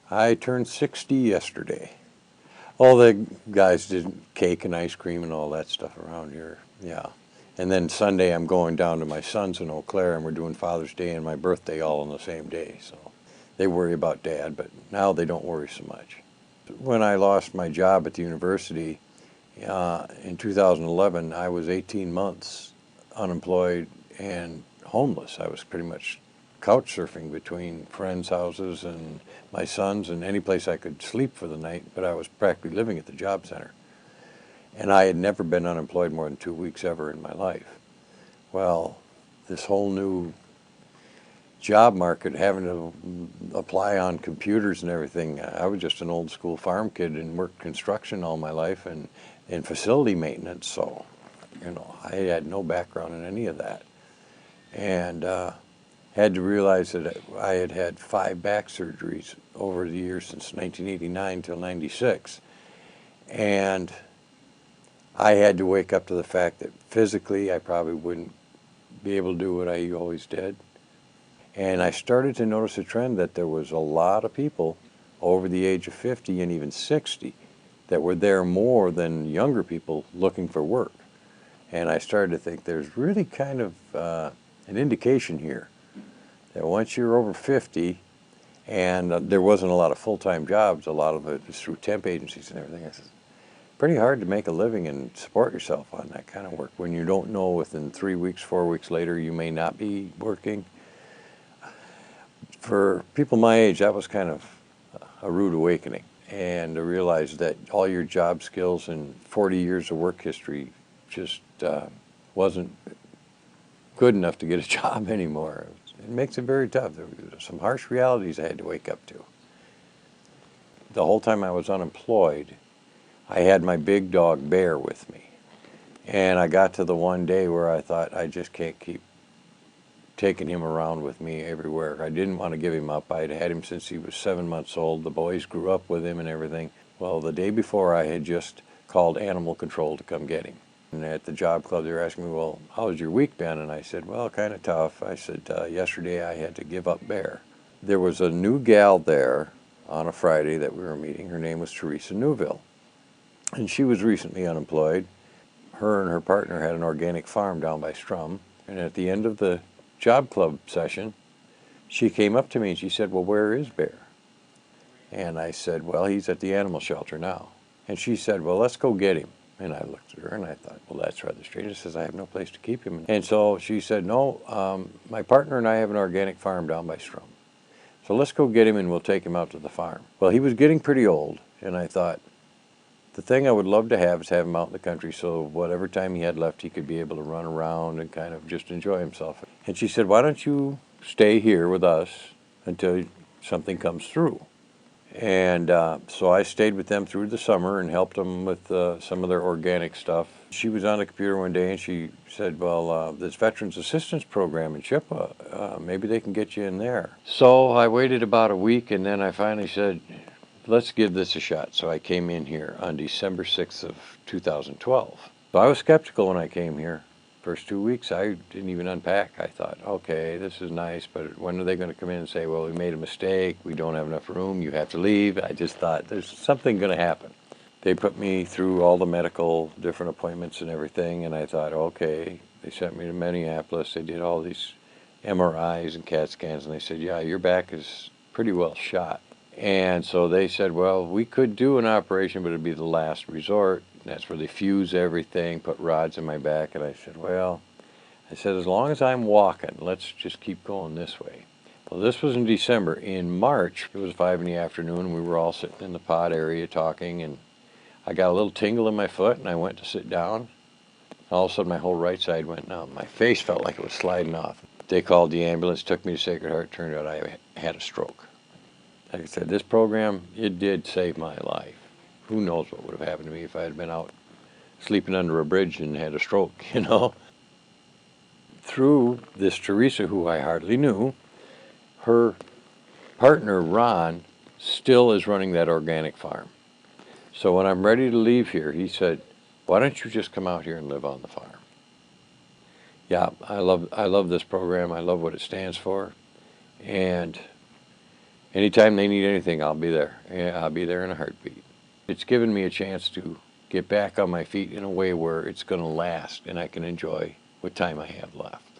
I turned 60 yesterday. All the guys did cake and ice cream and all that stuff around here. Yeah. And then Sunday I'm going down to my son's in Eau Claire and we're doing Father's Day and my birthday all on the same day. So they worry about Dad, but now they don't worry so much. When I lost my job at the university in 2011, I was 18 months unemployed and homeless. I was pretty much couch surfing between friends' houses and my son's and any place I could sleep for the night, but I was practically living at the job center. And I had never been unemployed more than 2 weeks ever in my life. Well, this whole new job market, having to apply on computers and everything, I was just an old school farm kid and worked construction all my life and in facility maintenance, so I had no background in any of that. And had to realize that I had had 5 back surgeries over the years since 1989 till 96. And I had to wake up to the fact that physically I probably wouldn't be able to do what I always did. And I started to notice a trend that there was a lot of people over the age of 50 and even 60 that were there more than younger people looking for work. And I started to think there's really kind of an indication here that once you're over 50, and there wasn't a lot of full-time jobs, a lot of it is through temp agencies and everything. I said, pretty hard to make a living and support yourself on that kind of work when you don't know within 3 weeks, 4 weeks later, you may not be working. For people my age, that was kind of a rude awakening. And to realize that all your job skills and 40 years of work history just wasn't good enough to get a job anymore. It makes it very tough. There were some harsh realities I had to wake up to. The whole time I was unemployed, I had my big dog Bear with me. And I got to the one day where I thought, I just can't keep taking him around with me everywhere. I didn't want to give him up. I'd had him since he was 7 months old. The boys grew up with him and everything. Well, the day before I had just called animal control to come get him. And at the job club they were asking me, well, how's your week been? And I said, well, kind of tough. I said, yesterday I had to give up Bear. There was a new gal there on a Friday that we were meeting. Her name was Teresa Newville. And she was recently unemployed. Her and her partner had an organic farm down by Strum. And at the end of the job club session, she came up to me and she said, well, where is Bear? And I said, well, he's at the animal shelter now. And she said, well, let's go get him. And I looked at her and I thought, well, that's rather strange. She says, I have no place to keep him. And so she said, no, my partner and I have an organic farm down by Strum. So let's go get him and we'll take him out to the farm. Well, he was getting pretty old. And I thought, the thing I would love to have is have him out in the country so whatever time he had left, he could be able to run around and kind of just enjoy himself. And she said, why don't you stay here with us until something comes through? And so I stayed with them through the summer and helped them with some of their organic stuff. She was on the computer one day and she said, well, this Veterans Assistance Program in Chippewa, maybe they can get you in there. So I waited about a week and then I finally said, let's give this a shot. So I came in here on December 6th of 2012. So I was skeptical when I came here. First 2 weeks, I didn't even unpack. I thought, okay, this is nice, but when are they going to come in and say, well, we made a mistake, we don't have enough room, you have to leave? I just thought, there's something going to happen. They put me through all the medical, different appointments and everything, and I thought, okay. They sent me to Minneapolis. They did all these MRIs and CAT scans, and they said, yeah, your back is pretty well shot. And so they said, well, we could do an operation, but it'd be the last resort. And that's where they fuse everything, put rods in my back. And I said, well, as long as I'm walking, let's just keep going this way. Well, this was in December. In March, it was 5 in the afternoon. We were all sitting in the pod area talking, and I got a little tingle in my foot, and I went to sit down. All of a sudden, my whole right side went numb. My face felt like it was sliding off. They called the ambulance, took me to Sacred Heart. Turned out I had a stroke. Like I said, this program, it did save my life. Who knows what would have happened to me if I had been out sleeping under a bridge and had a stroke, Through this Teresa, who I hardly knew, her partner, Ron, still is running that organic farm. So when I'm ready to leave here, he said, why don't you just come out here and live on the farm? Yeah, I love this program. I love what it stands for. And Anytime they need anything, I'll be there. Yeah, I'll be there in a heartbeat. It's given me a chance to get back on my feet in a way where it's going to last and I can enjoy what time I have left.